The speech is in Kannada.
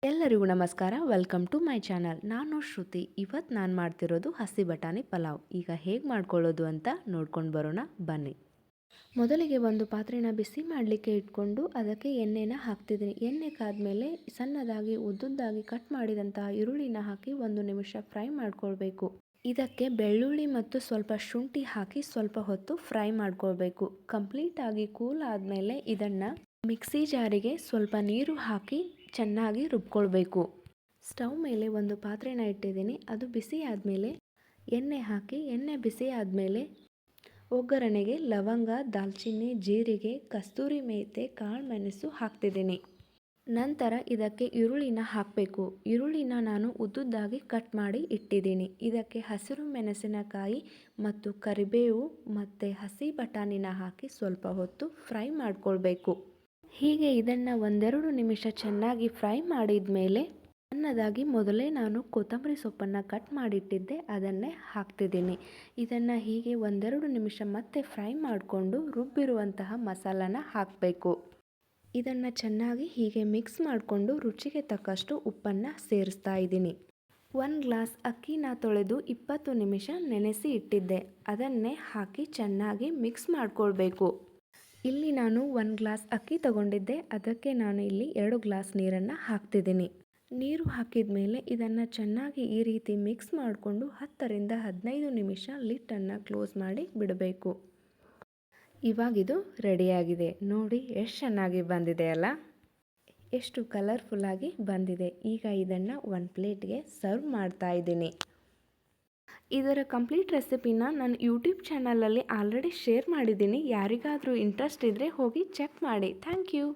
ಎಲ್ಲರಿಗೂ ನಮಸ್ಕಾರ. Welcome to my channel. ನಾನು ಶ್ರುತಿ. ಇವತ್ತು ನಾನು ಮಾಡ್ತಿರೋದು ಹಸಿ ಬಟಾಣಿ ಪಲಾವ್. ಈಗ ಹೇಗೆ ಮಾಡ್ಕೊಳ್ಳೋದು ಅಂತ ನೋಡ್ಕೊಂಡು ಬರೋಣ ಬನ್ನಿ. ಮೊದಲಿಗೆ ಒಂದು ಪಾತ್ರೆನ ಬಿಸಿ ಮಾಡಲಿಕ್ಕೆ ಇಟ್ಕೊಂಡು ಅದಕ್ಕೆ ಎಣ್ಣೆನ ಹಾಕ್ತಿದ್ದೀನಿ. ಎಣ್ಣೆ ಕಾದ್ಮೇಲೆ ಸಣ್ಣದಾಗಿ ಉದ್ದುದ್ದಾಗಿ ಕಟ್ ಮಾಡಿದಂತಹ ಈರುಳ್ಳಿನ ಹಾಕಿ 1 ನಿಮಿಷ ಫ್ರೈ ಮಾಡ್ಕೊಳ್ಬೇಕು. ಇದಕ್ಕೆ ಬೆಳ್ಳುಳ್ಳಿ ಮತ್ತು ಸ್ವಲ್ಪ ಶುಂಠಿ ಹಾಕಿ ಸ್ವಲ್ಪ ಹೊತ್ತು ಫ್ರೈ ಮಾಡ್ಕೊಳ್ಬೇಕು. ಕಂಪ್ಲೀಟಾಗಿ ಕೂಲ್ ಆದಮೇಲೆ ಇದನ್ನು ಮಿಕ್ಸಿ ಜಾರಿಗೆ ಸ್ವಲ್ಪ ನೀರು ಹಾಕಿ ಚೆನ್ನಾಗಿ ರುಬ್ಕೊಳ್ಬೇಕು. ಸ್ಟವ್ ಮೇಲೆ ಒಂದು ಪಾತ್ರೆನ ಇಟ್ಟಿದ್ದೀನಿ. ಅದು ಬಿಸಿ ಆದಮೇಲೆ ಎಣ್ಣೆ ಹಾಕಿ ಎಣ್ಣೆ ಬಿಸಿ ಆದಮೇಲೆ ಒಗ್ಗರಣೆಗೆ ಲವಂಗ, ದಾಲ್ಚಿನ್ನಿ, ಜೀರಿಗೆ, ಕಸ್ತೂರಿ ಮೇಥಿ, ಕಾಳುಮೆಣಸು ಹಾಕ್ತಿದ್ದೀನಿ. ನಂತರ ಇದಕ್ಕೆ ಈರುಳ್ಳಿನ ಹಾಕಬೇಕು. ಈರುಳ್ಳಿನ ನಾನು ಉದ್ದುದ್ದಾಗಿ ಕಟ್ ಮಾಡಿ ಇಟ್ಟಿದ್ದೀನಿ. ಇದಕ್ಕೆ ಹಸಿರು ಮೆಣಸಿನಕಾಯಿ ಮತ್ತು ಕರಿಬೇವು ಮತ್ತು ಹಸಿ ಬಟಾಣಿನ ಹಾಕಿ ಸ್ವಲ್ಪ ಹೊತ್ತು ಫ್ರೈ ಮಾಡ್ಕೊಳ್ಬೇಕು. ಹೀಗೆ ಇದನ್ನು 1-2 ನಿಮಿಷ ಚೆನ್ನಾಗಿ ಫ್ರೈ ಮಾಡಿದ ಮೇಲೆ ಸಣ್ಣದಾಗಿ ಮೊದಲೇ ನಾನು ಕೊತ್ತಂಬರಿ ಸೊಪ್ಪನ್ನು ಕಟ್ ಮಾಡಿಟ್ಟಿದ್ದೆ, ಅದನ್ನೇ ಹಾಕ್ತಿದ್ದೀನಿ. ಇದನ್ನು ಹೀಗೆ 1-2 ನಿಮಿಷ ಮತ್ತೆ ಫ್ರೈ ಮಾಡಿಕೊಂಡು ರುಬ್ಬಿರುವಂತಹ ಮಸಾಲಾನ ಹಾಕಬೇಕು. ಇದನ್ನು ಚೆನ್ನಾಗಿ ಹೀಗೆ ಮಿಕ್ಸ್ ಮಾಡಿಕೊಂಡು ರುಚಿಗೆ ತಕ್ಕಷ್ಟು ಉಪ್ಪನ್ನು ಸೇರಿಸ್ತಾ ಇದ್ದೀನಿ. 1 ಗ್ಲಾಸ್ ಅಕ್ಕಿನ ತೊಳೆದು 20 ನಿಮಿಷ ನೆನೆಸಿ ಇಟ್ಟಿದ್ದೆ, ಅದನ್ನೇ ಹಾಕಿ ಚೆನ್ನಾಗಿ ಮಿಕ್ಸ್ ಮಾಡಿಕೊಳ್ಬೇಕು. ಇಲ್ಲಿ ನಾನು 1 ಗ್ಲಾಸ್ ಅಕ್ಕಿ ತಗೊಂಡಿದ್ದೆ, ಅದಕ್ಕೆ ನಾನು ಇಲ್ಲಿ 2 ಗ್ಲಾಸ್ ನೀರನ್ನು ಹಾಕ್ತಿದ್ದೀನಿ. ನೀರು ಹಾಕಿದ ಮೇಲೆ ಇದನ್ನು ಚೆನ್ನಾಗಿ ಈ ರೀತಿ ಮಿಕ್ಸ್ ಮಾಡಿಕೊಂಡು 10-15 ನಿಮಿಷ ಲಿಟ್ಟನ್ನು ಕ್ಲೋಸ್ ಮಾಡಿ ಬಿಡಬೇಕು. ಇವಾಗಿದು ರೆಡಿಯಾಗಿದೆ. ನೋಡಿ ಎಷ್ಟು ಚೆನ್ನಾಗಿ ಬಂದಿದೆ ಅಲ್ಲ, ಎಷ್ಟು ಕಲರ್ಫುಲ್ಲಾಗಿ ಬಂದಿದೆ. ಈಗ ಇದನ್ನು ಒಂದು ಪ್ಲೇಟ್ಗೆ ಸರ್ವ್ ಮಾಡ್ತಾ ಇದ್ದೀನಿ. ಇದರ ಕಂಪ್ಲೀಟ್ ರೆಸಿಪಿನ ನನ್ನ ಯೂಟ್ಯೂಬ್ ಚಾನಲಲ್ಲಿ ಆಲ್ರೆಡಿ ಶೇರ್ ಮಾಡಿದ್ದೀನಿ. ಯಾರಿಗಾದರೂ ಇಂಟ್ರೆಸ್ಟ್ ಇದ್ದರೆ ಹೋಗಿ ಚೆಕ್ ಮಾಡಿ. Thank you.